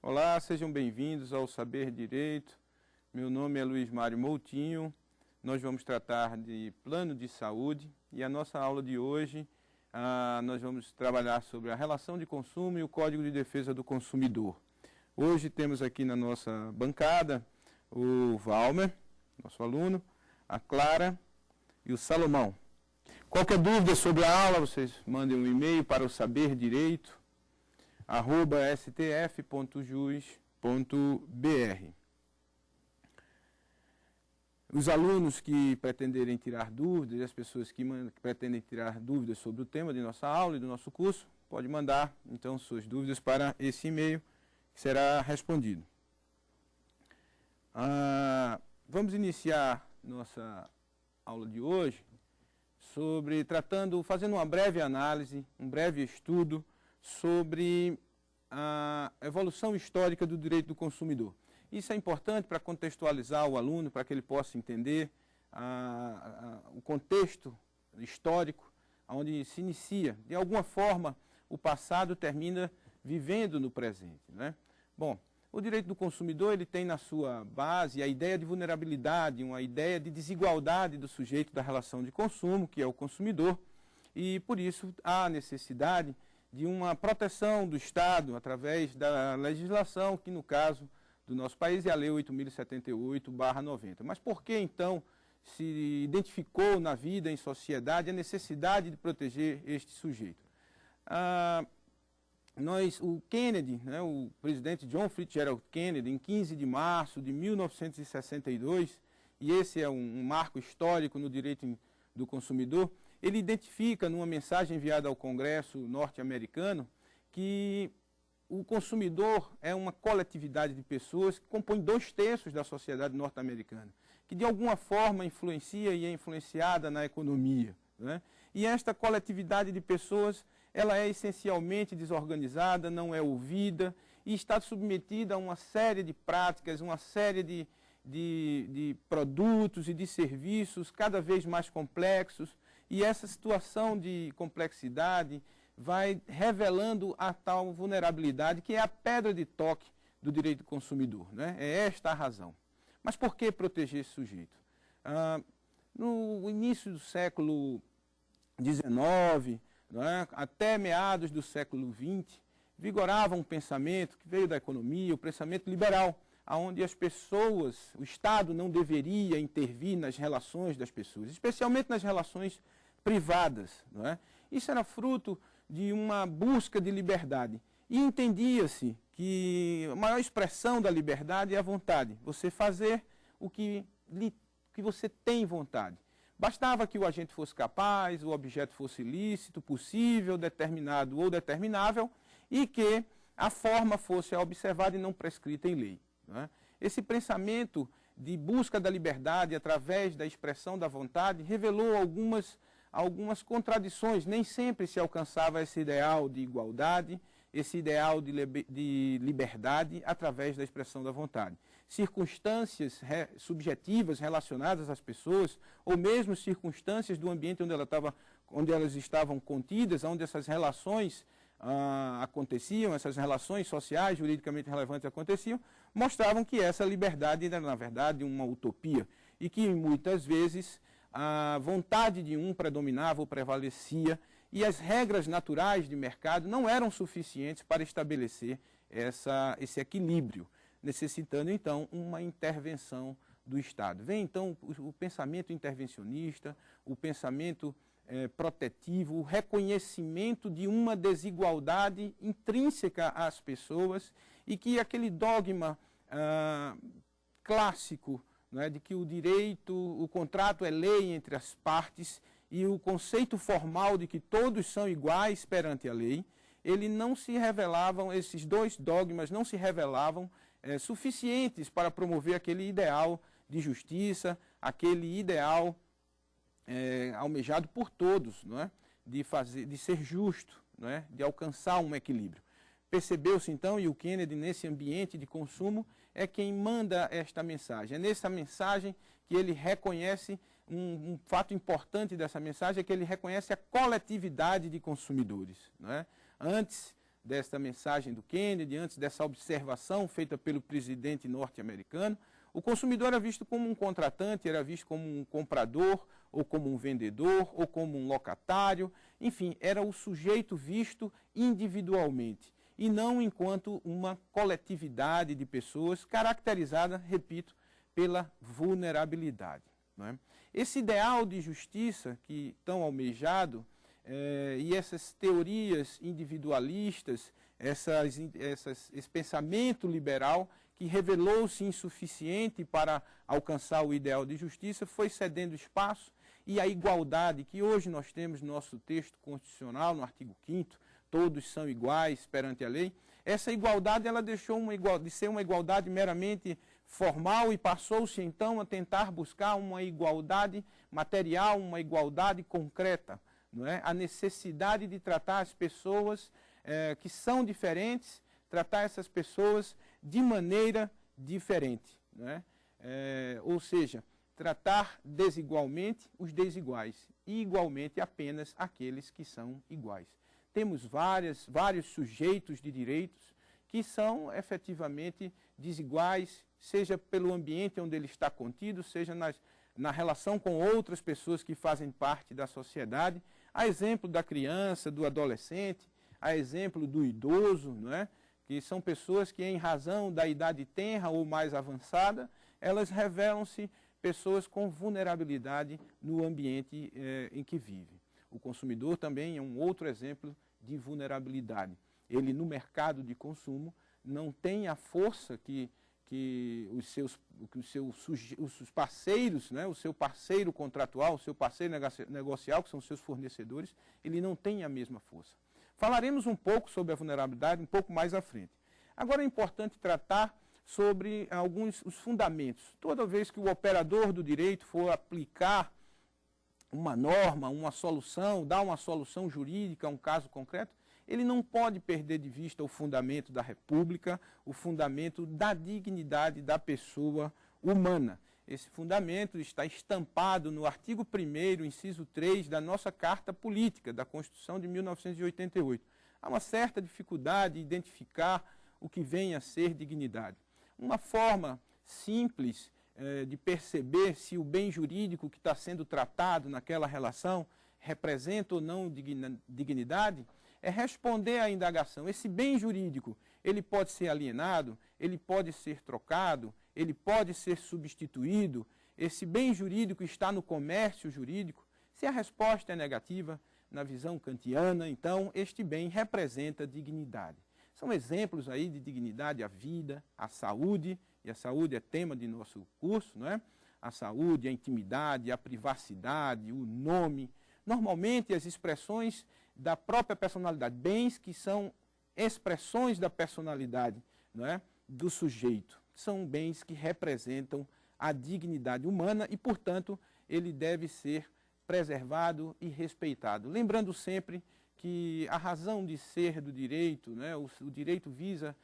Olá, sejam bem-vindos ao Saber Direito. Meu nome é Luiz Mário Moutinho. Nós vamos tratar de plano de saúde e a nossa aula de hoje nós vamos trabalhar sobre a relação de consumo e o Código de Defesa do Consumidor. Hoje temos aqui na nossa bancada o Valmer, nosso aluno, a Clara e o Salomão. Qualquer dúvida sobre a aula, vocês mandem um e-mail para o saberdireito@stf.jus.br. Os alunos que pretenderem tirar dúvidas, as pessoas que pretendem tirar dúvidas sobre o tema de nossa aula e do nosso curso, pode mandar, então, suas dúvidas para esse e-mail, que será respondido. Vamos iniciar nossa aula de hoje fazendo uma breve análise, um breve estudo sobre a evolução histórica do direito do consumidor. Isso é importante para contextualizar o aluno, para que ele possa entender o contexto histórico, onde se inicia. De alguma forma, o passado termina vivendo no presente, né? Bom, o direito do consumidor ele tem na sua base a ideia de vulnerabilidade, uma ideia de desigualdade do sujeito da relação de consumo, que é o consumidor, e por isso há necessidade de uma proteção do Estado através da legislação, que no caso do nosso país é a Lei 8.078/90. Mas por que então se identificou na vida, em sociedade, a necessidade de proteger este sujeito? O Kennedy, né, o presidente John Fitzgerald Kennedy, em 15 de março de 1962, e esse é um marco histórico no direito do consumidor, ele identifica numa mensagem enviada ao Congresso norte-americano que o consumidor é uma coletividade de pessoas que compõe 2/3 da sociedade norte-americana, que de alguma forma influencia e é influenciada na economia, né? E esta coletividade de pessoas, ela é essencialmente desorganizada, não é ouvida e está submetida a uma série de práticas, uma série de produtos e de serviços cada vez mais complexos, e essa situação de complexidade vai revelando a tal vulnerabilidade que é a pedra de toque do direito do consumidor, né? É esta a razão. Mas por que proteger esse sujeito? No início do século XIX, né, até meados do século XX, vigorava um pensamento que veio da economia, o pensamento liberal, onde as pessoas, o Estado não deveria intervir nas relações das pessoas, especialmente nas relações privadas, não é? Isso era fruto de uma busca de liberdade. E entendia-se que a maior expressão da liberdade é a vontade. Você fazer o que você tem vontade. Bastava que o agente fosse capaz, o objeto fosse lícito, possível, determinado ou determinável, e que a forma fosse observada e não prescrita em lei, não é? Esse pensamento de busca da liberdade através da expressão da vontade revelou algumas contradições. Nem sempre se alcançava esse ideal de igualdade, esse ideal de liberdade através da expressão da vontade. Circunstâncias subjetivas relacionadas às pessoas, ou mesmo circunstâncias do ambiente onde elas estavam contidas, onde essas relações aconteciam, essas relações sociais, juridicamente relevantes aconteciam, mostravam que essa liberdade era, na verdade, uma utopia, e que muitas vezes a vontade de um predominava ou prevalecia, e as regras naturais de mercado não eram suficientes para estabelecer esse equilíbrio, necessitando então uma intervenção do Estado. Vem então o pensamento intervencionista, o pensamento protetivo, o reconhecimento de uma desigualdade intrínseca às pessoas, e que aquele dogma clássico, né, de que o contrato é lei entre as partes, e o conceito formal de que todos são iguais perante a lei, esses dois dogmas não se revelavam suficientes para promover aquele ideal de justiça, aquele ideal almejado por todos, não é? De ser justo, não é? De alcançar um equilíbrio. Percebeu-se então, e o Kennedy, nesse ambiente de consumo, é quem manda esta mensagem. É nessa mensagem que ele reconhece, um fato importante dessa mensagem é que ele reconhece a coletividade de consumidores, não é? Antes desta mensagem do Kennedy, antes dessa observação feita pelo presidente norte-americano, o consumidor era visto como um contratante, era visto como um comprador, ou como um vendedor, ou como um locatário, enfim, era o sujeito visto individualmente, e não enquanto uma coletividade de pessoas caracterizada, repito, pela vulnerabilidade. Não é? Esse ideal de justiça que tão almejado, e essas teorias individualistas, esse pensamento liberal que revelou-se insuficiente para alcançar o ideal de justiça, foi cedendo espaço, e a igualdade que hoje nós temos no nosso texto constitucional, no artigo 5º, todos são iguais perante a lei, essa igualdade ela deixou de ser uma igualdade meramente formal e passou-se então a tentar buscar uma igualdade material, uma igualdade concreta. Não é? A necessidade de tratar as pessoas que são diferentes, tratar essas pessoas de maneira diferente. Não é? Ou seja, tratar desigualmente os desiguais e igualmente apenas aqueles que são iguais. Temos vários sujeitos de direitos que são efetivamente desiguais, seja pelo ambiente onde ele está contido, seja na relação com outras pessoas que fazem parte da sociedade, a exemplo da criança, do adolescente, a exemplo do idoso, não é? Que são pessoas que, em razão da idade tenra ou mais avançada, elas revelam-se pessoas com vulnerabilidade no ambiente em que vive. O consumidor também é um outro exemplo de vulnerabilidade. Ele, no mercado de consumo, não tem a força que os seus parceiros, né, o seu parceiro contratual, o seu parceiro negocial, que são os seos fornecedores, ele não tem a mesma força. Falaremos um pouco sobre a vulnerabilidade um pouco mais à frente. Agora é importante tratar sobre os fundamentos. Toda vez que o operador do direito for aplicar uma norma, uma solução, dar uma solução jurídica a um caso concreto, ele não pode perder de vista o fundamento da República, o fundamento da dignidade da pessoa humana. Esse fundamento está estampado no artigo 1º, inciso 3 da nossa Carta Política, da Constituição de 1988. Há uma certa dificuldade em identificar o que vem a ser dignidade. Uma forma simples de perceber se o bem jurídico que está sendo tratado naquela relação representa ou não dignidade é responder à indagação. Esse bem jurídico, ele pode ser alienado, ele pode ser trocado, ele pode ser substituído, esse bem jurídico está no comércio jurídico? Se a resposta é negativa, na visão kantiana, então este bem representa dignidade. São exemplos aí de dignidade: a vida, a saúde, e a saúde é tema de nosso curso, não é? A saúde, a intimidade, a privacidade, o nome. Normalmente as expressões da própria personalidade, bens que são expressões da personalidade, não é? Do sujeito. São bens que representam a dignidade humana e, portanto, ele deve ser preservado e respeitado. Lembrando sempre que a razão de ser do direito, né? O direito visa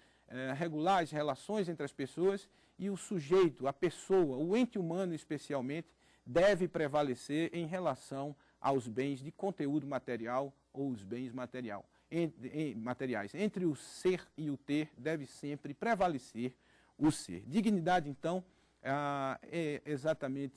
regular as relações entre as pessoas, e o sujeito, a pessoa, o ente humano especialmente, deve prevalecer em relação aos bens de conteúdo material ou os bens materiais. Entre o ser e o ter deve sempre prevalecer o ser. Dignidade, então, é exatamente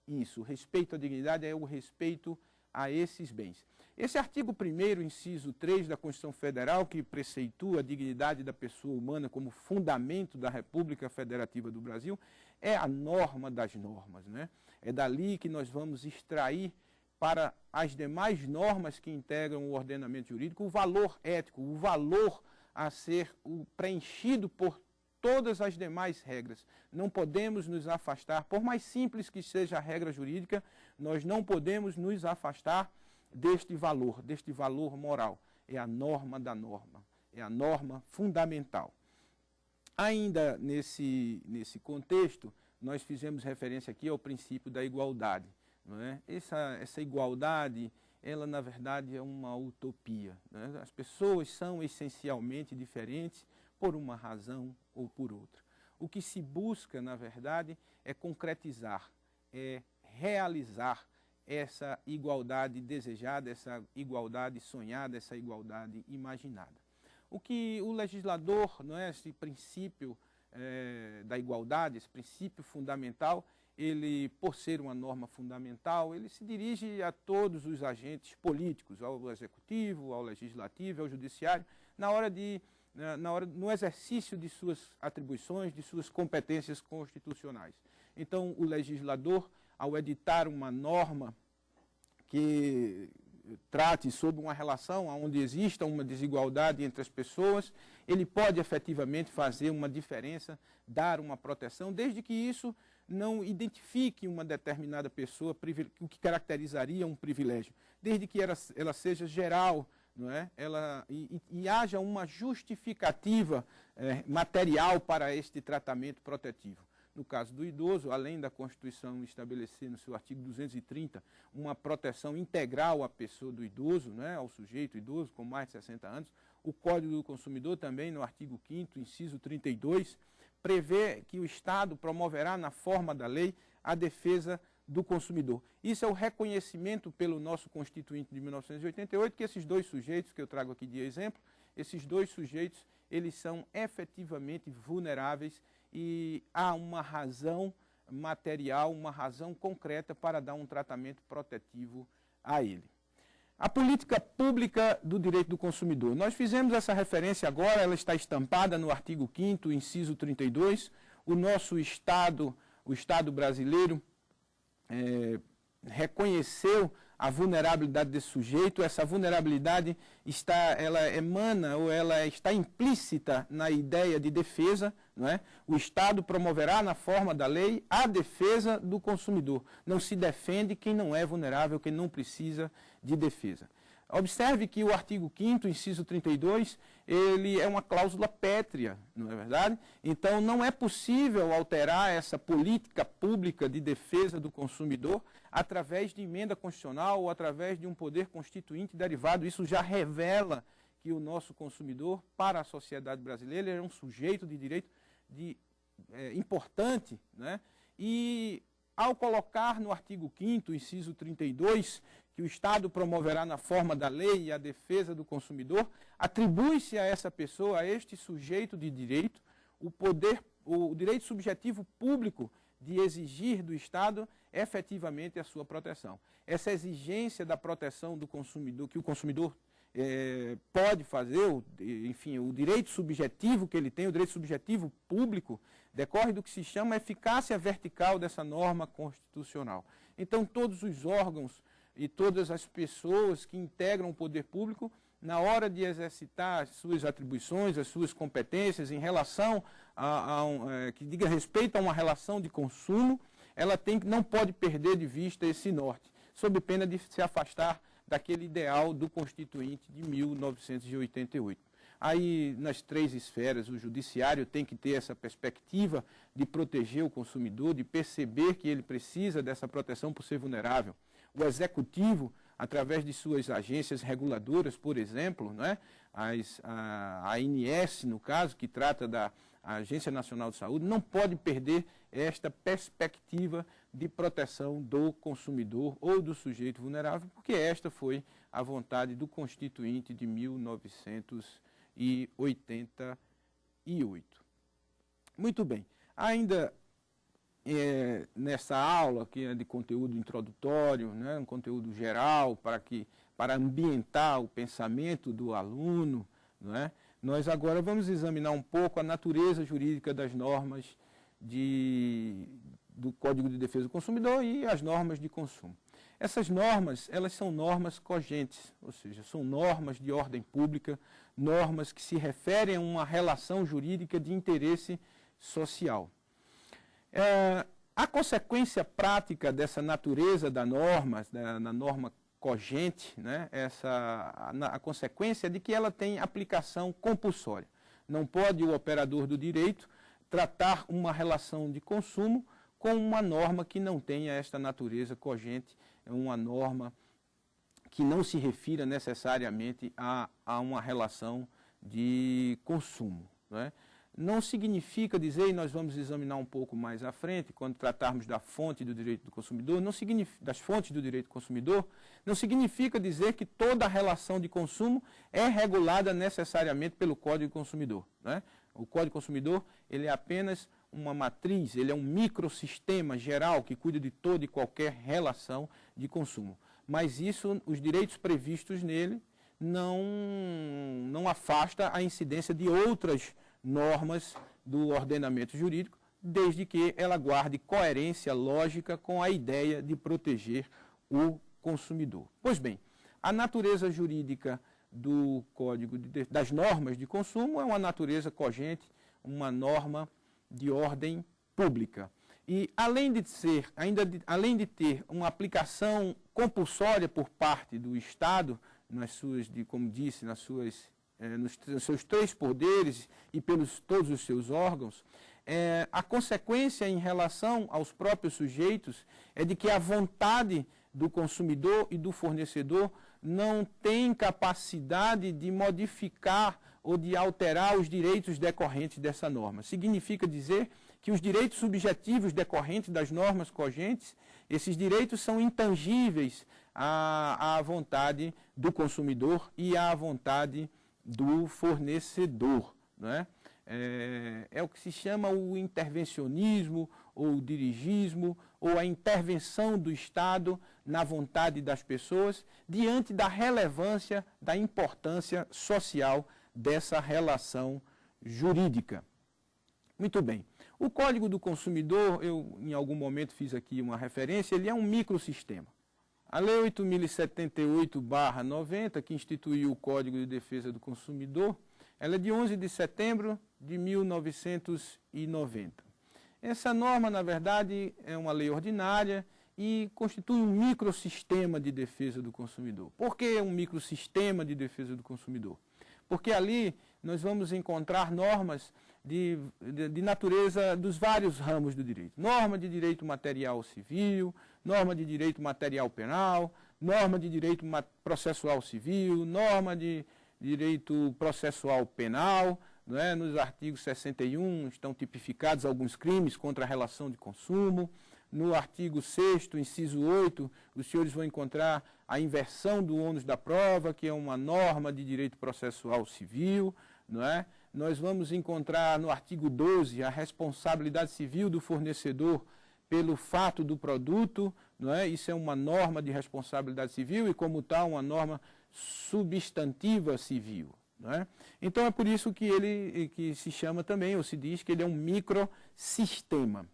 isso. O respeito à dignidade é o respeito a esses bens. Esse artigo 1º, inciso 3 da Constituição Federal, que preceitua a dignidade da pessoa humana como fundamento da República Federativa do Brasil, é a norma das normas, né? É dali que nós vamos extrair para as demais normas que integram o ordenamento jurídico o valor ético, o valor a ser preenchido por todas as demais regras. Não podemos nos afastar, por mais simples que seja a regra jurídica, nós não podemos nos afastar deste valor moral. É a norma da norma, é a norma fundamental. Ainda nesse contexto, nós fizemos referência aqui ao princípio da igualdade. Não é? Essa igualdade, ela na verdade é uma utopia. Né? As pessoas são essencialmente diferentes por uma razão ou por outra. O que se busca, na verdade, é concretizar, é realizar essa igualdade desejada, essa igualdade sonhada, essa igualdade imaginada. O que o legislador, não é, esse princípio da igualdade, esse princípio fundamental, ele, por ser uma norma fundamental, ele se dirige a todos os agentes políticos, ao executivo, ao legislativo, ao judiciário, no exercício de suas atribuições, de suas competências constitucionais. Então, o legislador, ao editar uma norma que trate sobre uma relação onde exista uma desigualdade entre as pessoas, ele pode efetivamente fazer uma diferença, dar uma proteção, desde que isso não identifique uma determinada pessoa, o que caracterizaria um privilégio, desde que ela seja geral, não é? E haja uma justificativa material para este tratamento protetivo. No caso do idoso, além da Constituição estabelecer no seu artigo 230 uma proteção integral à pessoa do idoso, né, ao sujeito idoso com mais de 60 anos, o Código do Consumidor também, no artigo 5º, inciso 32, prevê que o Estado promoverá na forma da lei a defesa do consumidor. Isso é o reconhecimento pelo nosso Constituinte de 1988, que esses dois sujeitos que eu trago aqui de exemplo, esses dois sujeitos, eles são efetivamente vulneráveis e há uma razão material, uma razão concreta para dar um tratamento protetivo a ele. A política pública do direito do consumidor. Nós fizemos essa referência agora, ela está estampada no artigo 5º, inciso 32. O nosso Estado, o Estado brasileiro, reconheceu a vulnerabilidade desse sujeito. Essa vulnerabilidade ela emana ou ela está implícita na ideia de defesa, não é? O Estado promoverá na forma da lei a defesa do consumidor. Não se defende quem não é vulnerável, quem não precisa de defesa. Observe que o artigo 5º, inciso 32, ele é uma cláusula pétrea, não é verdade? Então, não é possível alterar essa política pública de defesa do consumidor através de emenda constitucional ou através de um poder constituinte derivado. Isso já revela que o nosso consumidor, para a sociedade brasileira, é um sujeito de direito importante, né? E ao colocar no artigo 5º, inciso 32, que o Estado promoverá na forma da lei a defesa do consumidor, atribui-se a essa pessoa, a este sujeito de direito, o direito subjetivo público de exigir do Estado efetivamente a sua proteção. Essa exigência da proteção do consumidor, que o consumidor pode fazer, enfim, o direito subjetivo que ele tem, o direito subjetivo público, decorre do que se chama eficácia vertical dessa norma constitucional. Então, todos os órgãos e todas as pessoas que integram o poder público, na hora de exercitar as suas atribuições, as suas competências em relação que diga respeito a uma relação de consumo, ela não pode perder de vista esse norte, sob pena de se afastar daquele ideal do Constituinte de 1988. Aí, nas três esferas, o judiciário tem que ter essa perspectiva de proteger o consumidor, de perceber que ele precisa dessa proteção por ser vulnerável. O executivo, através de suas agências reguladoras, por exemplo, não é? A ANS, no caso, que trata da Agência Nacional de Saúde, não pode perder esta perspectiva de proteção do consumidor ou do sujeito vulnerável, porque esta foi a vontade do Constituinte de 1988. Muito bem. Ainda nessa aula, que é de conteúdo introdutório, né, um conteúdo geral para ambientar o pensamento do aluno, não é? Nós agora vamos examinar um pouco a natureza jurídica das normas do Código de Defesa do Consumidor e as normas de consumo. Essas normas, elas são normas cogentes, ou seja, são normas de ordem pública, normas que se referem a uma relação jurídica de interesse social. A consequência prática dessa natureza da norma cogente, né, a consequência é de que ela tem aplicação compulsória. Não pode o operador do direito tratar uma relação de consumo com uma norma que não tenha esta natureza cogente, uma norma que não se refira necessariamente a uma relação de consumo, né? não significa dizer, e nós vamos examinar um pouco mais à frente, quando tratarmos da fonte do direito do consumidor, das fontes do direito do consumidor, não significa dizer que toda a relação de consumo é regulada necessariamente pelo Código do Consumidor, né? O Código do Consumidor, ele é apenas uma matriz, ele é um microsistema geral que cuida de toda e qualquer relação de consumo. Mas isso, os direitos previstos nele, não afasta a incidência de outras normas do ordenamento jurídico, desde que ela guarde coerência lógica com a ideia de proteger o consumidor. Pois bem, a natureza jurídica do Código das normas de consumo é uma natureza cogente, uma norma de ordem pública. E além de ter uma aplicação compulsória por parte do Estado, como disse, nos seus 3 poderes e pelos todos os seus órgãos, a consequência em relação aos próprios sujeitos é de que a vontade do consumidor e do fornecedor não tem capacidade de modificar ou de alterar os direitos decorrentes dessa norma. Significa dizer que os direitos subjetivos decorrentes das normas cogentes, esses direitos são intangíveis à vontade do consumidor e à vontade do fornecedor, né? É o que se chama o intervencionismo, ou o dirigismo, ou a intervenção do Estado na vontade das pessoas, diante da relevância, da importância social dessa relação jurídica. Muito bem. O Código do Consumidor, eu em algum momento fiz aqui uma referência, ele é um microsistema. A Lei 8.078/90, que instituiu o Código de Defesa do Consumidor, ela é de 11 de setembro de 1990. Essa norma, na verdade, é uma lei ordinária e constitui um microsistema de defesa do consumidor. Por que um microsistema de defesa do consumidor? Porque ali nós vamos encontrar normas de natureza dos vários ramos do direito. Norma de direito material civil, norma de direito material penal, norma de direito processual civil, norma de direito processual penal, não é? Nos artigos 61 estão tipificados alguns crimes contra a relação de consumo. No artigo 6º, inciso 8, os senhores vão encontrar a inversão do ônus da prova, que é uma norma de direito processual civil, não é? Nós vamos encontrar no artigo 12 a responsabilidade civil do fornecedor pelo fato do produto, não é? Isso é uma norma de responsabilidade civil e, como tal, uma norma substantiva civil, não é? Então é por isso que se chama também, ou se diz que ele é um microsistema.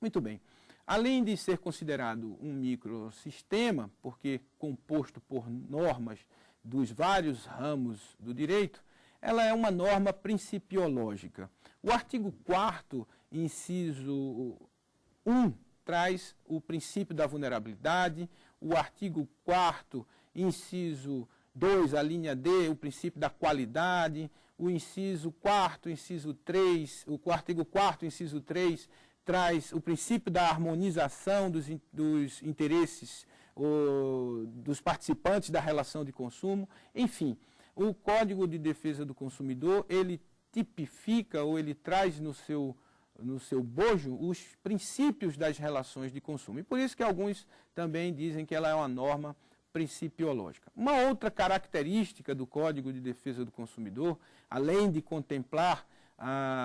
Muito bem. Além de ser considerado um microsistema, porque composto por normas dos vários ramos do direito, ela é uma norma principiológica. O artigo 4º, inciso 1, traz o princípio da vulnerabilidade. O artigo 4º, inciso 2, a linha D, o princípio da qualidade. O inciso 4º, inciso 3, o artigo 4º, inciso 3, traz o princípio da harmonização dos interesses dos participantes da relação de consumo. Enfim, o Código de Defesa do Consumidor, ele tipifica ou ele traz no seu bojo os princípios das relações de consumo. E por isso que alguns também dizem que ela é uma norma principiológica. Uma outra característica do Código de Defesa do Consumidor, além de contemplar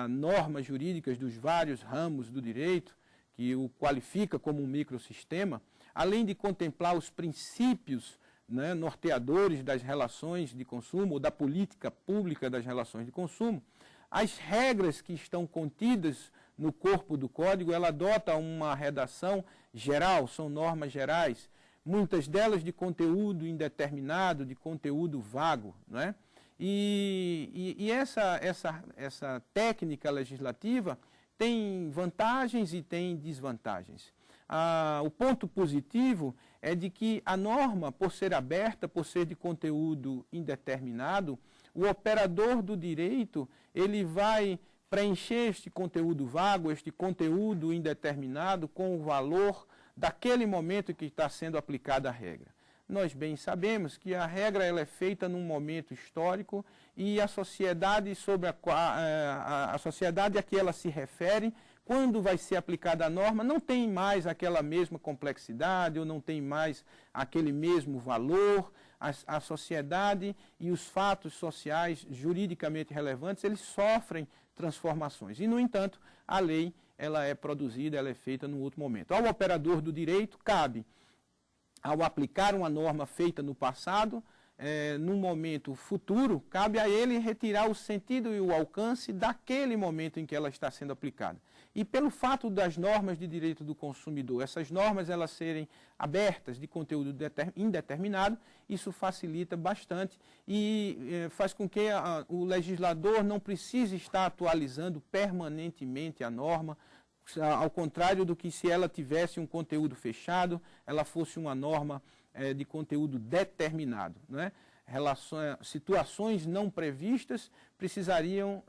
normas jurídicas dos vários ramos do direito, que o qualifica como um microsistema, além de contemplar os princípios, né, norteadores das relações de consumo, ou da política pública das relações de consumo, as regras que estão contidas no corpo do Código, ela adota uma redação geral, são normas gerais, muitas delas de conteúdo indeterminado, de conteúdo vago, não é? E essa técnica legislativa tem vantagens e tem desvantagens. O ponto positivo é de que a norma, por ser aberta, por ser de conteúdo indeterminado, o operador do direito, ele vai preencher este conteúdo vago, este conteúdo indeterminado, com o valor daquele momento que está sendo aplicada a regra. nós bem sabemos que a regra ela é feita num momento histórico e a sociedade a sociedade a que ela se refere, quando vai ser aplicada a norma, não tem mais aquela mesma complexidade ou não tem mais aquele mesmo valor. A sociedade e os fatos sociais juridicamente relevantes, eles sofrem transformações. E, no entanto, a lei ela é produzida, ela é feita num outro momento. Ao operador do direito, cabe, ao aplicar uma norma feita no passado, num momento futuro, cabe a ele retirar o sentido e o alcance daquele momento em que ela está sendo aplicada. E pelo fato das normas de direito do consumidor, essas normas elas serem abertas de conteúdo indeterminado, isso facilita bastante e faz com que o legislador não precise estar atualizando permanentemente a norma, ao contrário do que se ela tivesse um conteúdo fechado, ela fosse uma norma de conteúdo determinado, né? Situações não previstas precisariam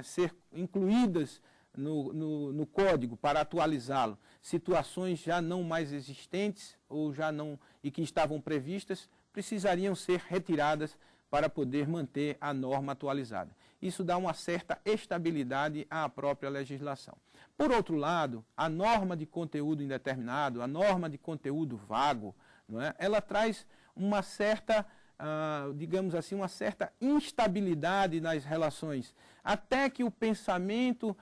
ser incluídas no código para atualizá-lo. Situações já não mais existentes ou já não e que estavam previstas precisariam ser retiradas para poder manter a norma atualizada. Isso dá uma certa estabilidade à própria legislação. Por outro lado, a norma de conteúdo indeterminado, a norma de conteúdo vago, não é? Ela traz uma certa, digamos assim, uma certa instabilidade nas relações, até que o pensamento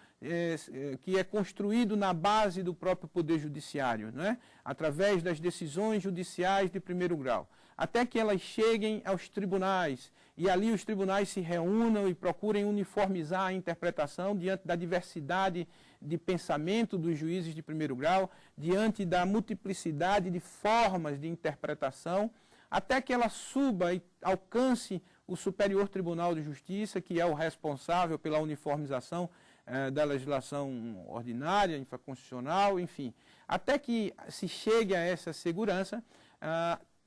que é construído na base do próprio Poder Judiciário, não é? Através das decisões judiciais de primeiro grau, até que elas cheguem aos tribunais, e ali os tribunais se reúnam e procurem uniformizar a interpretação diante da diversidade de pensamento dos juízes de primeiro grau, diante da multiplicidade de formas de interpretação, até que ela suba e alcance o Superior Tribunal de Justiça, que é o responsável pela uniformização da legislação ordinária, infraconstitucional, enfim. Até que se chegue a essa segurança,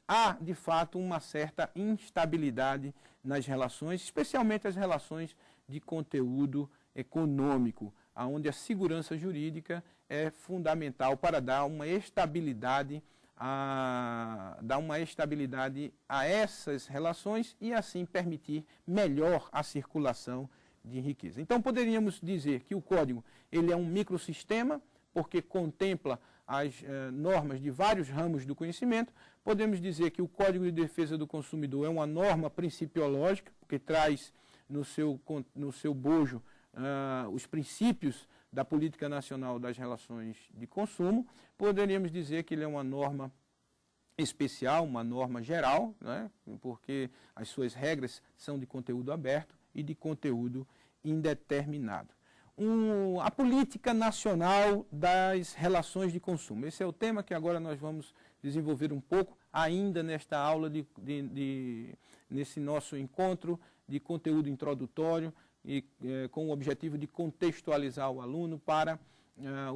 há, de fato, uma certa instabilidade nas relações, especialmente as relações de conteúdo econômico, onde a segurança jurídica é fundamental para dar uma estabilidade a essas relações e, assim, permitir melhor a circulação de riqueza. Então, poderíamos dizer que o Código ele é um microsistema, porque contempla as normas de vários ramos do conhecimento. Podemos dizer que o Código de Defesa do Consumidor é uma norma principiológica, porque traz no seu bojo os princípios da Política Nacional das Relações de Consumo. Poderíamos dizer que ele é uma norma especial, uma norma geral, né? Porque as suas regras são de conteúdo aberto e de conteúdo indeterminado. A política nacional das relações de consumo. Esse é o tema que agora nós vamos desenvolver um pouco ainda nesta aula, nesse nosso encontro de conteúdo introdutório e com o objetivo de contextualizar o aluno para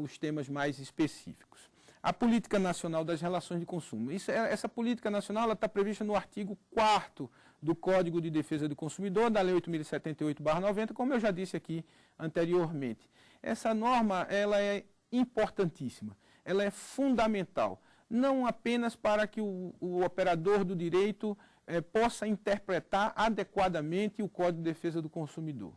os temas mais específicos. A Política Nacional das Relações de Consumo. Essa Política Nacional está prevista no artigo 4º do Código de Defesa do Consumidor, da Lei 8.078/90, como eu já disse aqui anteriormente. Essa norma ela é importantíssima, ela é fundamental, não apenas para que o operador do direito possa interpretar adequadamente o Código de Defesa do Consumidor.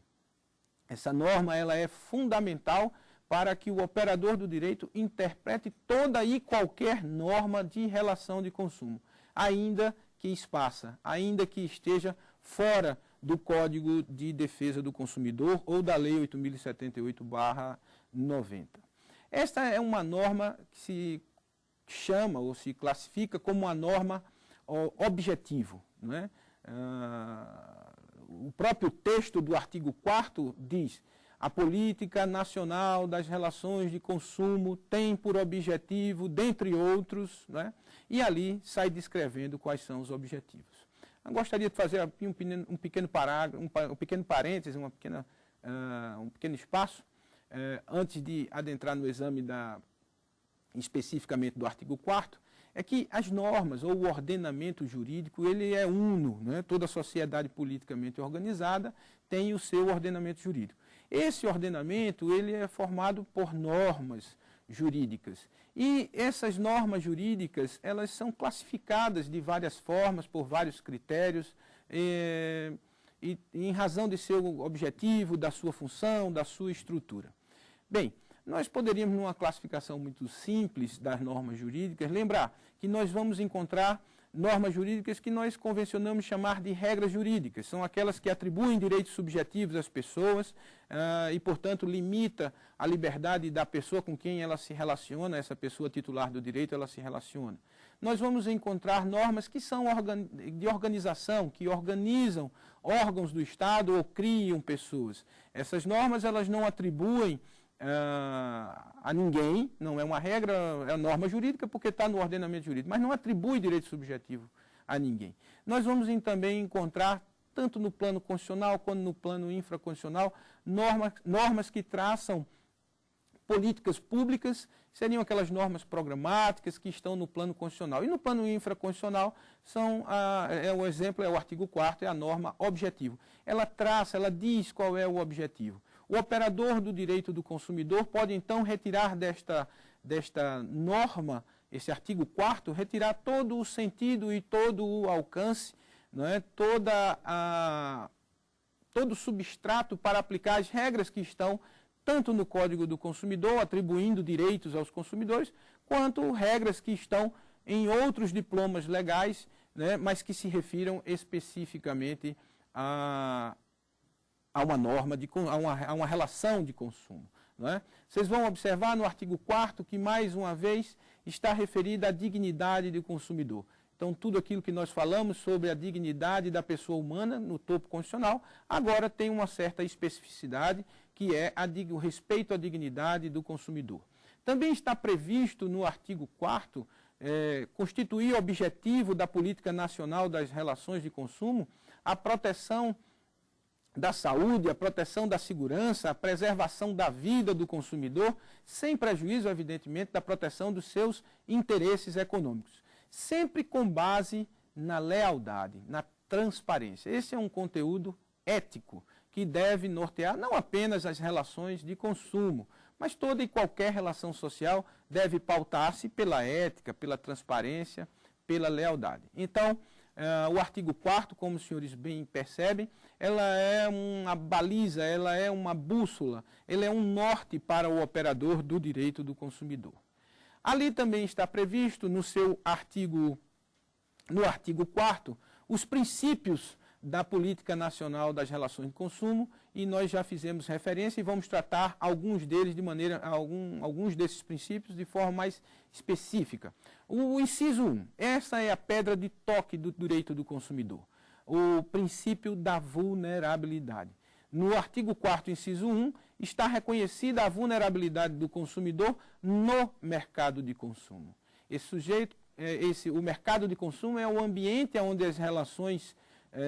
Essa norma ela é fundamental para que o operador do direito interprete toda e qualquer norma de relação de consumo, ainda que espaça, ainda que esteja fora do Código de Defesa do Consumidor ou da Lei 8.078/90. Esta é uma norma que se chama ou se classifica como uma norma objetivo, não é? O próprio texto do artigo 4º diz: a Política Nacional das Relações de Consumo tem por objetivo, dentre outros, né? E ali sai descrevendo quais são os objetivos. Eu gostaria de fazer aqui um pequeno parêntese, um pequeno espaço, antes de adentrar no exame especificamente do artigo 4º, é que as normas ou o ordenamento jurídico, ele é uno, né? Toda sociedade politicamente organizada tem o seu ordenamento jurídico. Esse ordenamento ele é formado por normas jurídicas. E essas normas jurídicas, elas são classificadas de várias formas, por vários critérios, e em razão de seu objetivo, da sua função, da sua estrutura. Bem, nós poderíamos, numa classificação muito simples das normas jurídicas, lembrar que nós vamos encontrar normas jurídicas que nós convencionamos chamar de regras jurídicas. São aquelas que atribuem direitos subjetivos às pessoas e, portanto, limita a liberdade da pessoa com quem ela se relaciona, essa pessoa titular do direito, ela se relaciona. Nós vamos encontrar normas que são de organização, que organizam órgãos do Estado ou criam pessoas. Essas normas, elas não atribuem a ninguém, não é uma regra, é norma jurídica porque está no ordenamento jurídico, mas não atribui direito subjetivo a ninguém. Nós vamos também encontrar, tanto no plano constitucional quanto no plano infraconstitucional, normas que traçam políticas públicas, seriam aquelas normas programáticas que estão no plano constitucional. E no plano infraconstitucional, o exemplo é o artigo 4º, é a norma objetivo. Ela traça, ela diz qual é o objetivo. O operador do direito do consumidor pode, então, retirar desta norma, esse artigo 4º, retirar todo o sentido e todo o alcance, não é? todo o substrato para aplicar as regras que estão tanto no Código do Consumidor, atribuindo direitos aos consumidores, quanto regras que estão em outros diplomas legais, né, mas que se refiram especificamente a uma norma, a uma relação de consumo. Não é? Vocês vão observar no artigo 4º que, mais uma vez, está referida à dignidade do consumidor. Então, tudo aquilo que nós falamos sobre a dignidade da pessoa humana no topo constitucional, agora tem uma certa especificidade, que é o respeito à dignidade do consumidor. Também está previsto no artigo 4º, constituir objetivo da política nacional das relações de consumo a proteção da saúde, a proteção da segurança, a preservação da vida do consumidor, sem prejuízo, evidentemente, da proteção dos seus interesses econômicos. Sempre com base na lealdade, na transparência. Esse é um conteúdo ético que deve nortear não apenas as relações de consumo, mas toda e qualquer relação social deve pautar-se pela ética, pela transparência, pela lealdade. Então, o artigo 4º, como os senhores bem percebem, ela é uma baliza, ela é uma bússola, ela é um norte para o operador do direito do consumidor. Ali também está previsto no artigo 4º, os princípios da Política Nacional das Relações de Consumo, e nós já fizemos referência e vamos tratar alguns desses princípios de forma mais específica. O inciso 1, essa é a pedra de toque do direito do consumidor, o princípio da vulnerabilidade. No artigo 4º, inciso 1, está reconhecida a vulnerabilidade do consumidor no mercado de consumo. O mercado de consumo é o ambiente onde as relações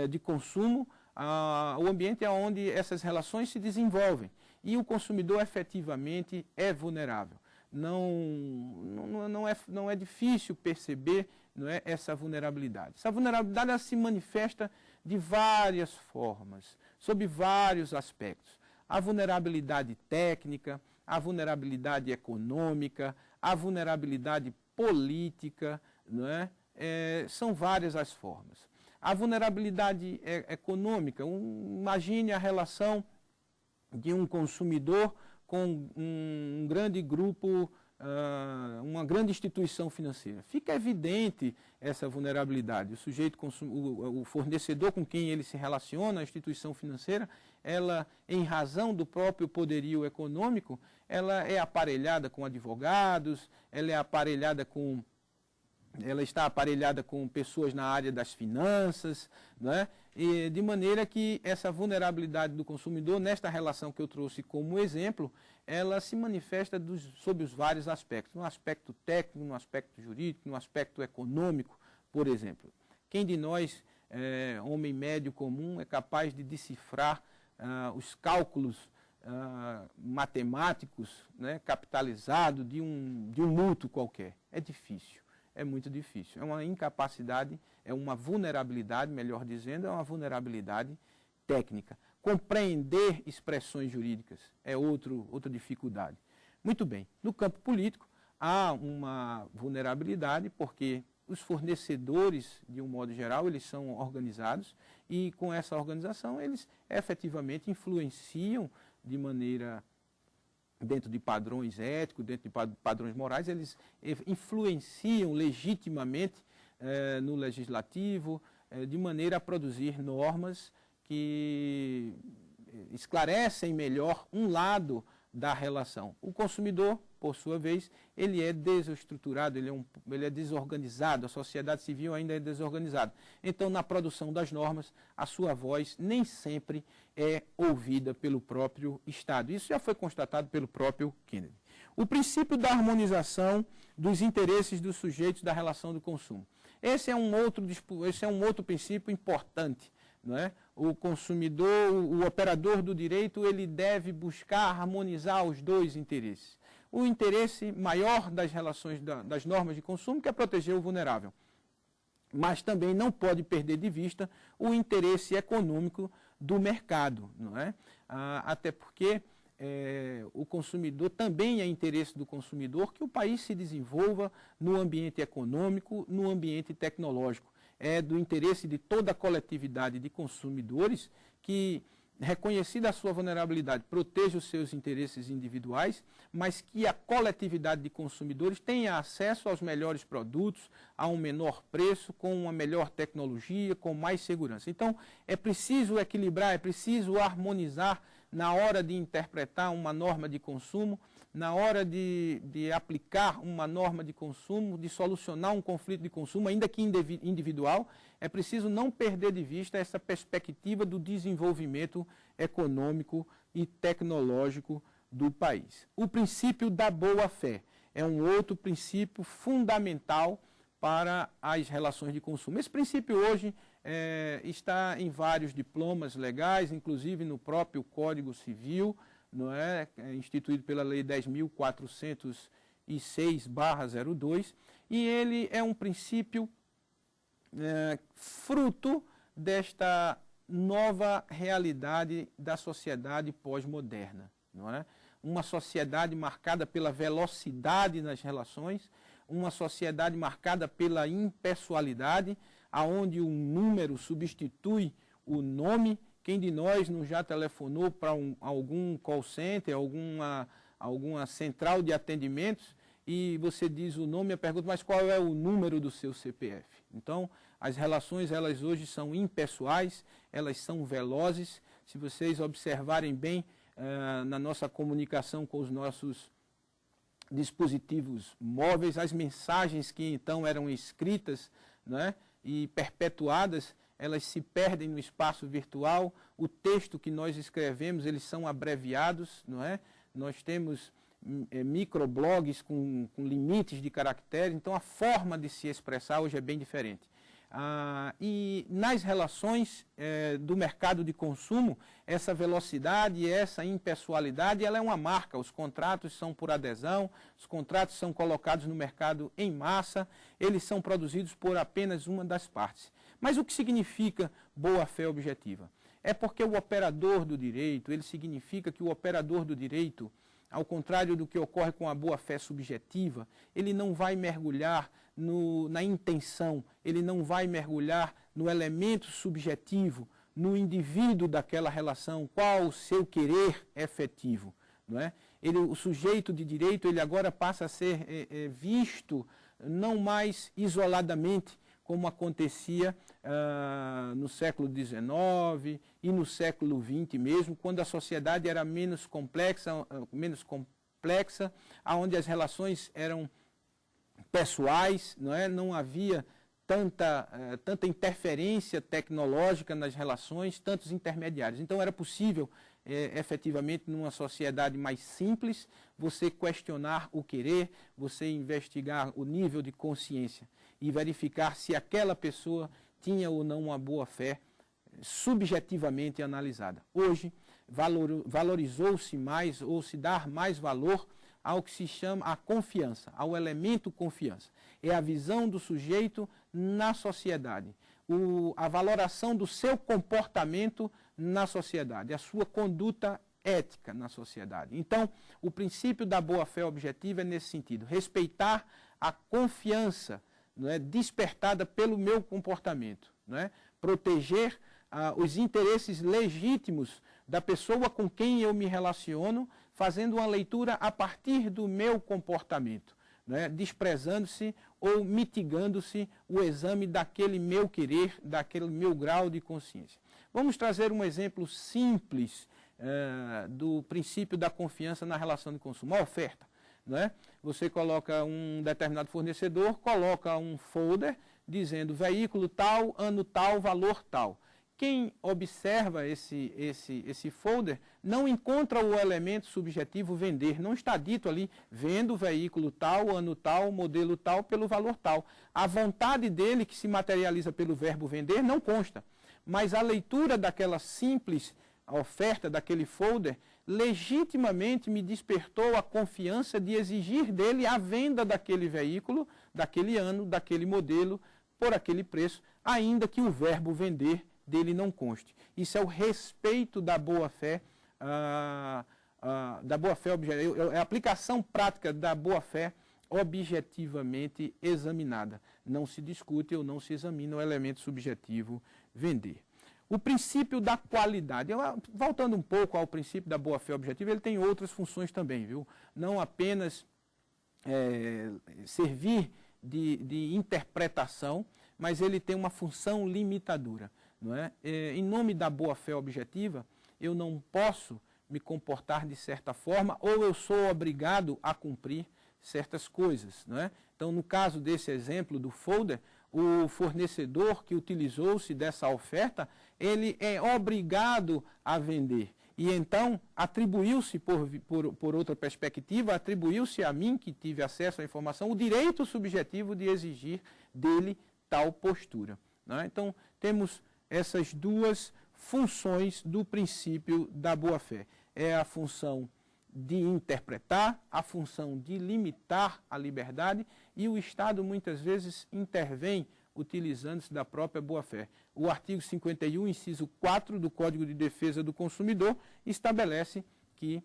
de consumo, o ambiente onde essas relações se desenvolvem. E o consumidor efetivamente é vulnerável. Não é difícil perceber, não é, essa vulnerabilidade. Essa vulnerabilidade ela se manifesta de várias formas, sob vários aspectos. A vulnerabilidade técnica, a vulnerabilidade econômica, a vulnerabilidade política, não é? São várias as formas. A vulnerabilidade econômica, imagine a relação de um consumidor com um grande grupo, uma grande instituição financeira. Fica evidente essa vulnerabilidade. O fornecedor com quem ele se relaciona, a instituição financeira, ela, em razão do próprio poderio econômico, ela é aparelhada com advogados, ela está aparelhada com pessoas na área das finanças, né? E de maneira que essa vulnerabilidade do consumidor, nesta relação que eu trouxe como exemplo, ela se manifesta sob os vários aspectos, no aspecto técnico, no aspecto jurídico, no aspecto econômico, por exemplo. Quem de nós, homem médio comum, é capaz de decifrar os cálculos matemáticos, né, capitalizados de um mútuo qualquer? É difícil. É muito difícil. É uma incapacidade, é uma vulnerabilidade, melhor dizendo, é uma vulnerabilidade técnica. Compreender expressões jurídicas é outra dificuldade. Muito bem, no campo político há uma vulnerabilidade porque os fornecedores, de um modo geral, eles são organizados e com essa organização eles efetivamente influenciam de maneira, dentro de padrões éticos, dentro de padrões morais, eles influenciam legitimamente no legislativo, de maneira a produzir normas que esclarecem melhor um lado da relação. O consumidor, por sua vez, ele é desestruturado, ele é desorganizado, a sociedade civil ainda é desorganizada. Então, na produção das normas, a sua voz nem sempre é ouvida pelo próprio Estado. Isso já foi constatado pelo próprio Kennedy. O princípio da harmonização dos interesses dos sujeitos da relação do consumo. Esse é um outro princípio importante. Não é? O consumidor, o operador do direito, ele deve buscar harmonizar os dois interesses. O interesse maior das relações, das normas de consumo, que é proteger o vulnerável. Mas também não pode perder de vista o interesse econômico do mercado. Não é? Até porque o consumidor, também é interesse do consumidor que o país se desenvolva no ambiente econômico, no ambiente tecnológico. É do interesse de toda a coletividade de consumidores que, reconhecida a sua vulnerabilidade, proteja os seus interesses individuais, mas que a coletividade de consumidores tenha acesso aos melhores produtos, a um menor preço, com uma melhor tecnologia, com mais segurança. Então, é preciso equilibrar, é preciso harmonizar na hora de interpretar uma norma de consumo, na hora de aplicar uma norma de consumo, de solucionar um conflito de consumo, ainda que individual, é preciso não perder de vista essa perspectiva do desenvolvimento econômico e tecnológico do país. O princípio da boa-fé é um outro princípio fundamental para as relações de consumo. Esse princípio hoje está em vários diplomas legais, inclusive no próprio Código Civil, não é? Instituído pela Lei 10.406/02, e ele é um princípio fruto desta nova realidade da sociedade pós-moderna, não é? Uma sociedade marcada pela velocidade nas relações, uma sociedade marcada pela impessoalidade, aonde um número substitui o nome. Quem de nós não já telefonou para algum call center, alguma central de atendimentos, e você diz o nome e a pergunta, mas qual é o número do seu CPF? Então, as relações, elas hoje são impessoais, elas são velozes. Se vocês observarem bem na nossa comunicação com os nossos dispositivos móveis, as mensagens que então eram escritas, né, e perpetuadas, elas se perdem no espaço virtual. O texto que nós escrevemos, eles são abreviados, não é? Nós temos microblogs com limites de caracteres, então a forma de se expressar hoje é bem diferente. E nas relações do mercado de consumo, essa velocidade e essa impessoalidade, ela é uma marca. Os contratos são por adesão, os contratos são colocados no mercado em massa, eles são produzidos por apenas uma das partes. Mas o que significa boa-fé objetiva? É porque o operador do direito, ele significa que o operador do direito, ao contrário do que ocorre com a boa-fé subjetiva, ele não vai mergulhar na intenção, ele não vai mergulhar no elemento subjetivo, no indivíduo daquela relação, qual o seu querer efetivo. Não é? O sujeito de direito, ele agora passa a ser visto não mais isoladamente, como acontecia no século XIX e no século XX mesmo, quando a sociedade era menos complexa, onde as relações eram pessoais, não havia tanta interferência tecnológica nas relações, tantos intermediários. Então era possível, efetivamente, numa sociedade mais simples, você questionar o querer, você investigar o nível de consciência e verificar se aquela pessoa tinha ou não uma boa-fé subjetivamente analisada. Hoje, valorizou-se mais, ou se dá mais valor ao que se chama a confiança, ao elemento confiança. É a visão do sujeito na sociedade, a valoração do seu comportamento na sociedade, a sua conduta ética na sociedade. Então, o princípio da boa-fé objetiva é nesse sentido, respeitar a confiança, não é, despertada pelo meu comportamento, não é, proteger os interesses legítimos da pessoa com quem eu me relaciono, fazendo uma leitura a partir do meu comportamento, né, desprezando-se ou mitigando-se o exame daquele meu querer, daquele meu grau de consciência. Vamos trazer um exemplo simples do princípio da confiança na relação de consumo, a oferta. Né? Você coloca um determinado fornecedor, coloca um folder dizendo veículo tal, ano tal, valor tal. Quem observa esse folder não encontra o elemento subjetivo vender. Não está dito ali, vendo veículo tal, ano tal, modelo tal, pelo valor tal. A vontade dele, que se materializa pelo verbo vender, não consta. Mas a leitura daquela simples oferta, daquele folder, legitimamente me despertou a confiança de exigir dele a venda daquele veículo, daquele ano, daquele modelo, por aquele preço, ainda que o verbo vender dele não conste. Isso é o respeito da boa-fé, é a aplicação prática da boa-fé objetivamente examinada. Não se discute ou não se examina o elemento subjetivo vender. O princípio da qualidade, voltando um pouco ao princípio da boa-fé objetiva, ele tem outras funções também, viu? Não apenas servir de interpretação, mas ele tem uma função limitadora. Não é? Em nome da boa-fé objetiva, eu não posso me comportar de certa forma ou eu sou obrigado a cumprir certas coisas. Não é? Então, no caso desse exemplo do folder, o fornecedor que utilizou-se dessa oferta, ele é obrigado a vender. E então, atribuiu-se, por outra perspectiva, atribuiu-se a mim, que tive acesso à informação, o direito subjetivo de exigir dele tal postura. Não é? Então, temos essas duas funções do princípio da boa-fé. É a função de interpretar, a função de limitar a liberdade, e o Estado muitas vezes intervém utilizando-se da própria boa-fé. O artigo 51, inciso 4 do Código de Defesa do Consumidor estabelece que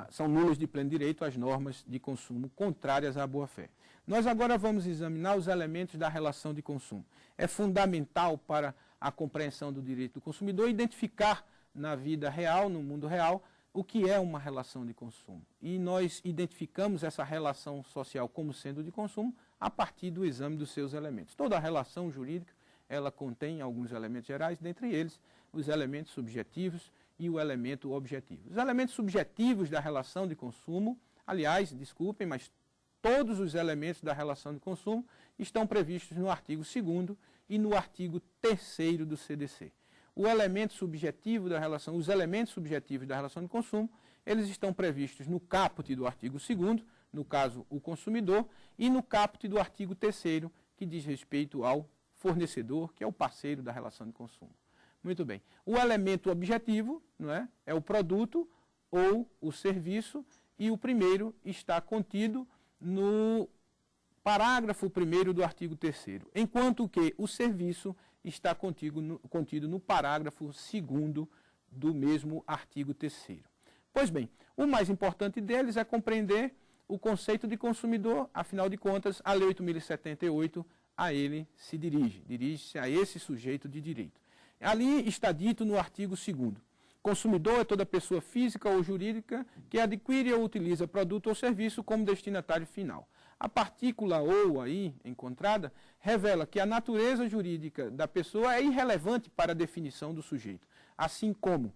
são nulas de pleno direito as normas de consumo contrárias à boa-fé. Nós agora vamos examinar os elementos da relação de consumo. É fundamental para a compreensão do direito do consumidor identificar na vida real, no mundo real, o que é uma relação de consumo. E nós identificamos essa relação social como sendo de consumo a partir do exame dos seus elementos. Toda relação jurídica, ela contém alguns elementos gerais, dentre eles os elementos subjetivos e o elemento objetivo. Os elementos subjetivos da relação de consumo, aliás, desculpem, mas todos os elementos da relação de consumo estão previstos no artigo 2º e no artigo 3º do CDC. O elemento subjetivo da relação, os elementos subjetivos da relação de consumo, eles estão previstos no caput do artigo 2º, no caso o consumidor, e no caput do artigo 3º, que diz respeito ao fornecedor, que é o parceiro da relação de consumo. Muito bem. O elemento objetivo, não é? É o produto ou o serviço, e o primeiro está contido no parágrafo 1º do artigo 3º, enquanto que o serviço está contido no parágrafo 2º do mesmo artigo 3º. Pois bem, o mais importante deles é compreender o conceito de consumidor, afinal de contas, a Lei 8.078 a ele se dirige-se a esse sujeito de direito. Ali está dito no artigo 2º, consumidor é toda pessoa física ou jurídica que adquire ou utiliza produto ou serviço como destinatário final. A partícula ou aí encontrada revela que a natureza jurídica da pessoa é irrelevante para a definição do sujeito, assim como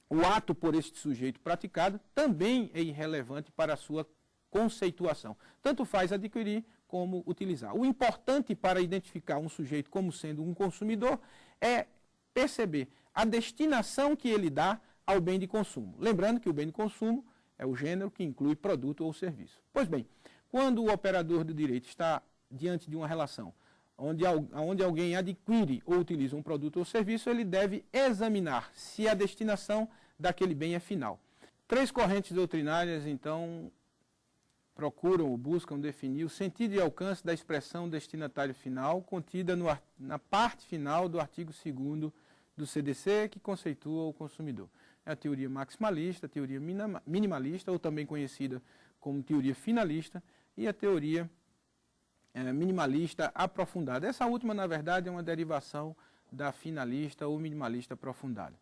o ato por este sujeito praticado também é irrelevante para a sua conceituação. Tanto faz adquirir como utilizar. O importante para identificar um sujeito como sendo um consumidor é perceber a destinação que ele dá ao bem de consumo. Lembrando que o bem de consumo é o gênero que inclui produto ou serviço. Pois bem, quando o operador do direito está diante de uma relação onde alguém adquire ou utiliza um produto ou serviço, ele deve examinar se a destinação daquele bem é final. 3 correntes doutrinárias, então, procuram ou buscam definir o sentido e alcance da expressão destinatário final contida na parte final do artigo 2º do CDC, que conceitua o consumidor. É a teoria maximalista, a teoria minimalista, ou também conhecida como teoria finalista, e a teoria minimalista aprofundada. Essa última, na verdade, é uma derivação da finalista ou minimalista aprofundada.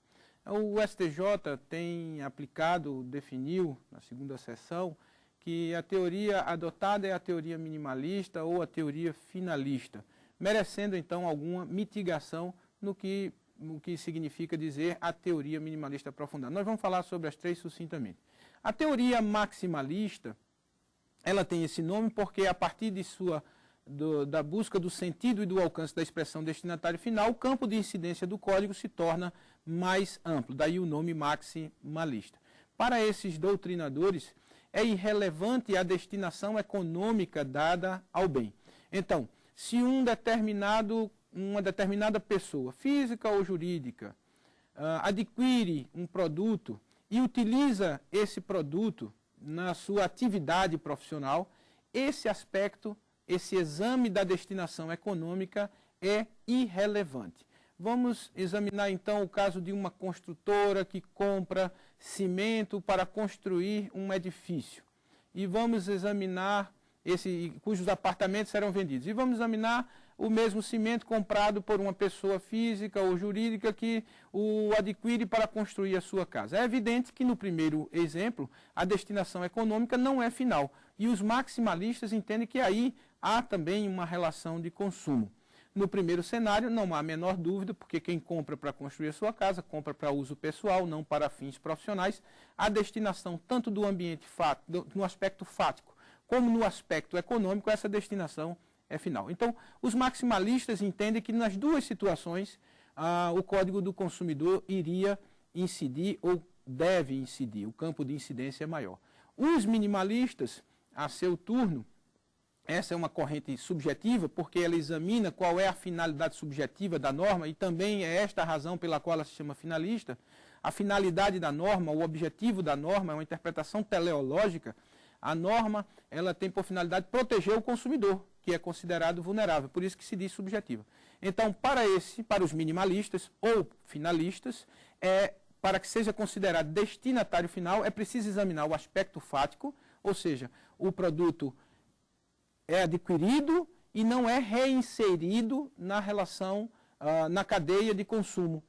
O STJ tem aplicado, definiu, na segunda sessão, que a teoria adotada é a teoria minimalista ou a teoria finalista, merecendo, então, alguma mitigação no que significa dizer a teoria minimalista aprofundada. Nós vamos falar sobre as três sucintamente. A teoria maximalista, ela tem esse nome porque, a partir de da busca do sentido e do alcance da expressão destinatário final, o campo de incidência do código se torna mais amplo, daí o nome maximalista. Para esses doutrinadores, é irrelevante a destinação econômica dada ao bem. Então, se uma determinada pessoa, física ou jurídica, adquire um produto e utiliza esse produto na sua atividade profissional, esse aspecto, esse exame da destinação econômica é irrelevante. Vamos examinar então o caso de uma construtora que compra cimento para construir um edifício. E vamos examinar cujos apartamentos serão vendidos. E vamos examinar o mesmo cimento comprado por uma pessoa física ou jurídica que o adquire para construir a sua casa. É evidente que no primeiro exemplo a destinação econômica não é final. E os maximalistas entendem que aí há também uma relação de consumo. No primeiro cenário, não há a menor dúvida, porque quem compra para construir a sua casa, compra para uso pessoal, não para fins profissionais. A destinação, tanto do ambiente no aspecto fático, como no aspecto econômico, essa destinação é final. Então, os maximalistas entendem que nas duas situações, o Código do Consumidor iria incidir ou deve incidir, o campo de incidência é maior. Os minimalistas, a seu turno, essa é uma corrente subjetiva, porque ela examina qual é a finalidade subjetiva da norma, e também é esta a razão pela qual ela se chama finalista. A finalidade da norma, o objetivo da norma é uma interpretação teleológica. A norma ela tem por finalidade proteger o consumidor, que é considerado vulnerável, por isso que se diz subjetiva. Então, para os minimalistas ou finalistas, para que seja considerado destinatário final, é preciso examinar o aspecto fático, ou seja, o produto é adquirido e não é reinserido na relação, na cadeia de consumo.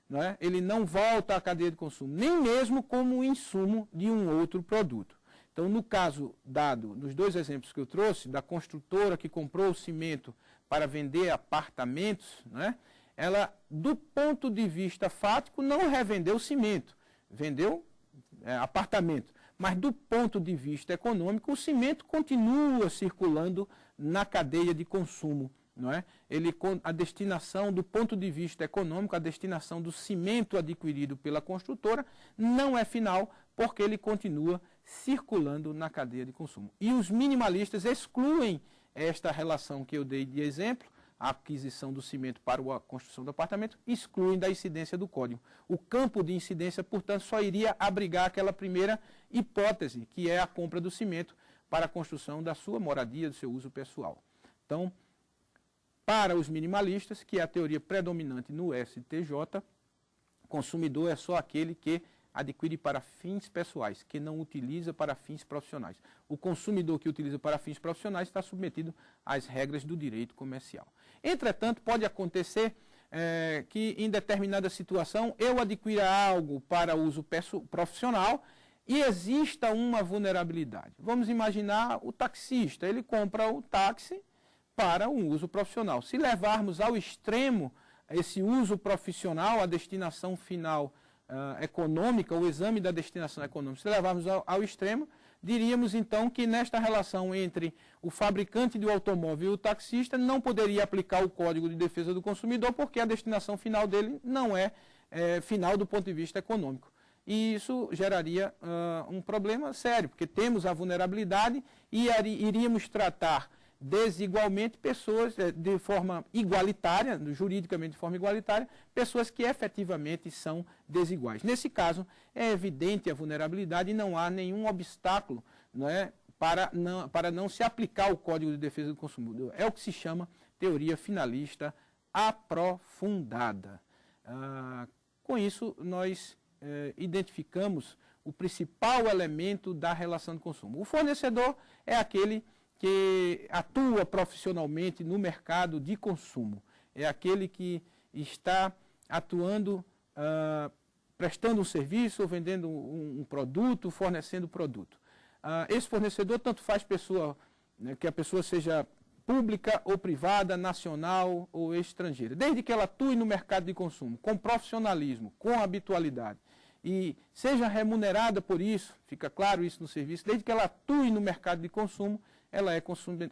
Não é? Ele não volta à cadeia de consumo, nem mesmo como insumo de um outro produto. Então, no caso dado, nos dois exemplos que eu trouxe, da construtora que comprou o cimento para vender apartamentos, né, ela, do ponto de vista fático, não revendeu cimento, vendeu apartamento. Mas do ponto de vista econômico, o cimento continua circulando na cadeia de consumo. Não é? A destinação, do ponto de vista econômico, a destinação do cimento adquirido pela construtora não é final, porque ele continua circulando na cadeia de consumo. E os minimalistas excluem esta relação que eu dei de exemplo, a aquisição do cimento para a construção do apartamento, excluem da incidência do código. O campo de incidência, portanto, só iria abrigar aquela primeira hipótese, que é a compra do cimento para a construção da sua moradia, do seu uso pessoal. Então, para os minimalistas, que é a teoria predominante no STJ, consumidor é só aquele que adquire para fins pessoais, que não utiliza para fins profissionais. O consumidor que utiliza para fins profissionais está submetido às regras do direito comercial. Entretanto, pode acontecer que em determinada situação eu adquira algo para uso profissional e exista uma vulnerabilidade. Vamos imaginar o taxista, ele compra o táxi para um uso profissional. Se levarmos ao extremo esse uso profissional, a destinação final econômica, o exame da destinação econômica, se levarmos ao extremo, diríamos então que nesta relação entre o fabricante do automóvel e o taxista não poderia aplicar o Código de Defesa do Consumidor, porque a destinação final dele não é final do ponto de vista econômico. E isso geraria um problema sério, porque temos a vulnerabilidade e iríamos tratar desigualmente pessoas de forma igualitária, juridicamente de forma igualitária, pessoas que efetivamente são desiguais. Nesse caso, é evidente a vulnerabilidade e não há nenhum obstáculo, não é, para não se aplicar o Código de Defesa do Consumidor. É o que se chama teoria finalista aprofundada. Com isso, nós identificamos o principal elemento da relação de consumo. O fornecedor é aquele que atua profissionalmente no mercado de consumo. É aquele que está atuando, prestando um serviço, vendendo um produto, fornecendo produto. Esse fornecedor tanto faz que a pessoa seja pública ou privada, nacional ou estrangeira. Desde que ela atue no mercado de consumo, com profissionalismo, com habitualidade, e seja remunerada por isso, fica claro isso no serviço, desde que ela atue no mercado de consumo, ela é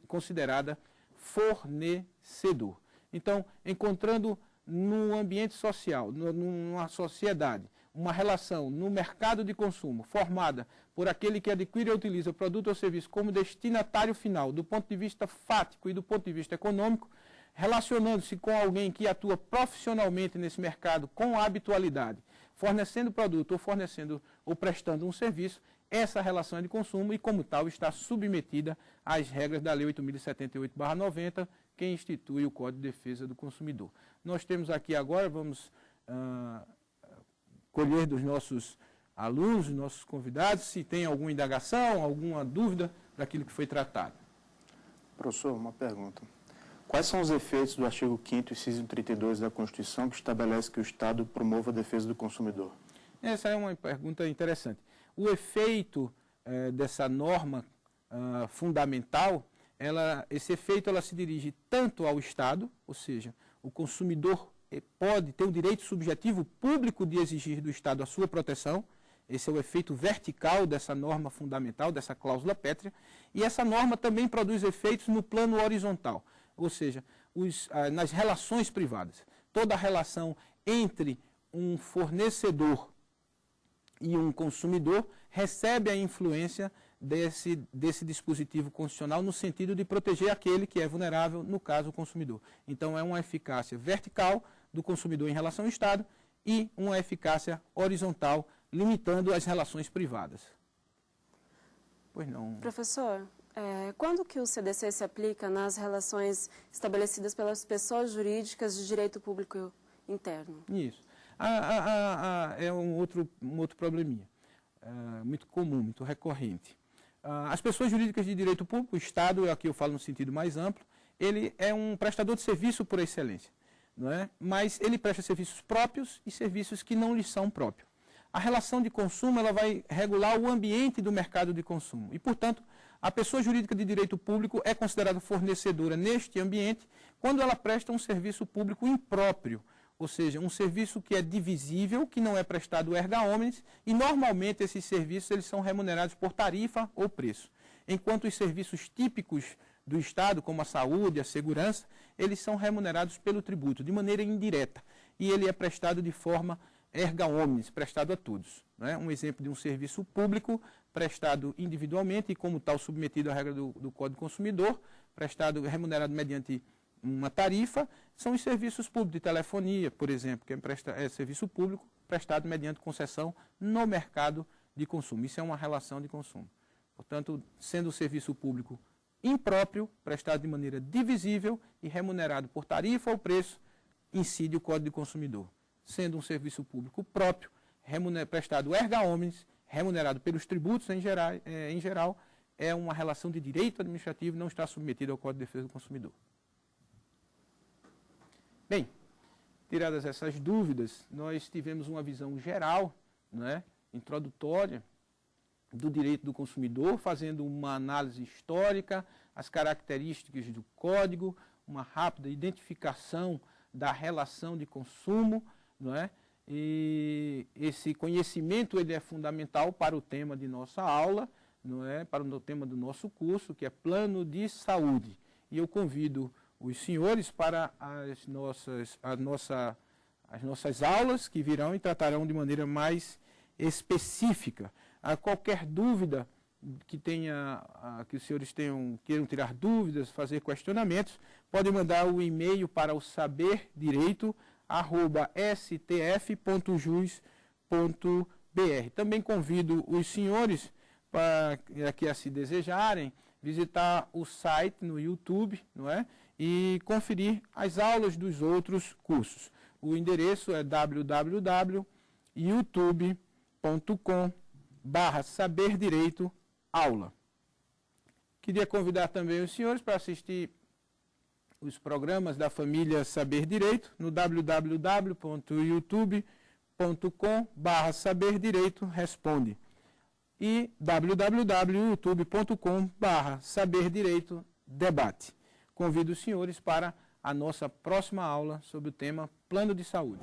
considerada fornecedor. Então, encontrando no ambiente social, numa sociedade, uma relação no mercado de consumo formada por aquele que adquire e utiliza o produto ou serviço como destinatário final, do ponto de vista fático e do ponto de vista econômico, relacionando-se com alguém que atua profissionalmente nesse mercado com habitualidade, fornecendo produto ou fornecendo ou prestando um serviço, essa relação é de consumo e, como tal, está submetida às regras da Lei 8.078/90, que institui o Código de Defesa do Consumidor. Nós temos aqui agora, vamos colher dos nossos alunos, dos nossos convidados, se tem alguma indagação, alguma dúvida daquilo que foi tratado. Professor, uma pergunta. Quais são os efeitos do artigo 5º, inciso 32 da Constituição, que estabelece que o Estado promova a defesa do consumidor? Essa é uma pergunta interessante. O efeito dessa norma fundamental, esse efeito ela se dirige tanto ao Estado, ou seja, o consumidor pode ter o direito subjetivo público de exigir do Estado a sua proteção. Esse é o efeito vertical dessa norma fundamental, dessa cláusula pétrea. E essa norma também produz efeitos no plano horizontal, ou seja, nas relações privadas. Toda a relação entre um fornecedor e um consumidor recebe a influência desse dispositivo constitucional no sentido de proteger aquele que é vulnerável, no caso o consumidor. Então é uma eficácia vertical do consumidor em relação ao Estado e uma eficácia horizontal limitando as relações privadas. Pois não. Professor, quando que o CDC se aplica nas relações estabelecidas pelas pessoas jurídicas de direito público interno? Isso. É um outro probleminha, muito comum, muito recorrente. As pessoas jurídicas de direito público, o Estado, aqui eu falo no sentido mais amplo, ele é um prestador de serviço por excelência, não é? Mas ele presta serviços próprios e serviços que não lhes são próprios. A relação de consumo ela vai regular o ambiente do mercado de consumo e, portanto, a pessoa jurídica de direito público é considerada fornecedora neste ambiente quando ela presta um serviço público impróprio, ou seja, um serviço que é divisível, que não é prestado erga omnes, e normalmente esses serviços eles são remunerados por tarifa ou preço. Enquanto os serviços típicos do Estado, como a saúde, a segurança, eles são remunerados pelo tributo, de maneira indireta, e ele é prestado de forma erga omnes, prestado a todos. Né? Um exemplo de um serviço público prestado individualmente e, como tal, submetido à regra do Código do Consumidor, prestado, remunerado mediante uma tarifa, são os serviços públicos de telefonia, por exemplo, que é serviço público prestado mediante concessão no mercado de consumo. Isso é uma relação de consumo. Portanto, sendo o serviço público impróprio, prestado de maneira divisível e remunerado por tarifa ou preço, incide o Código do Consumidor. Sendo um serviço público próprio, prestado erga omnes, remunerado pelos tributos em geral, é uma relação de direito administrativo e não está submetido ao Código de Defesa do Consumidor. Bem, tiradas essas dúvidas, nós tivemos uma visão geral, né, introdutória, do direito do consumidor, fazendo uma análise histórica, as características do código, uma rápida identificação da relação de consumo, não é? E esse conhecimento ele é fundamental para o tema de nossa aula, não é? Para o tema do nosso curso, que é Plano de Saúde. E eu convido os senhores para as nossas aulas que virão e tratarão de maneira mais específica. Qualquer dúvida que os senhores queiram tirar dúvidas, fazer questionamentos, podem mandar o e-mail para o saberdireito@stf.jus.br. Também convido os senhores, para que assim desejarem, visitar o site no YouTube, não é? E conferir as aulas dos outros cursos. O endereço é www.youtube.com/saberdireitoaula. Queria convidar também os senhores para assistir os programas da família Saber Direito no www.youtube.com/saberdireito-responde e www.youtube.com/saberdireito-debate. Convido os senhores para a nossa próxima aula sobre o tema Plano de Saúde.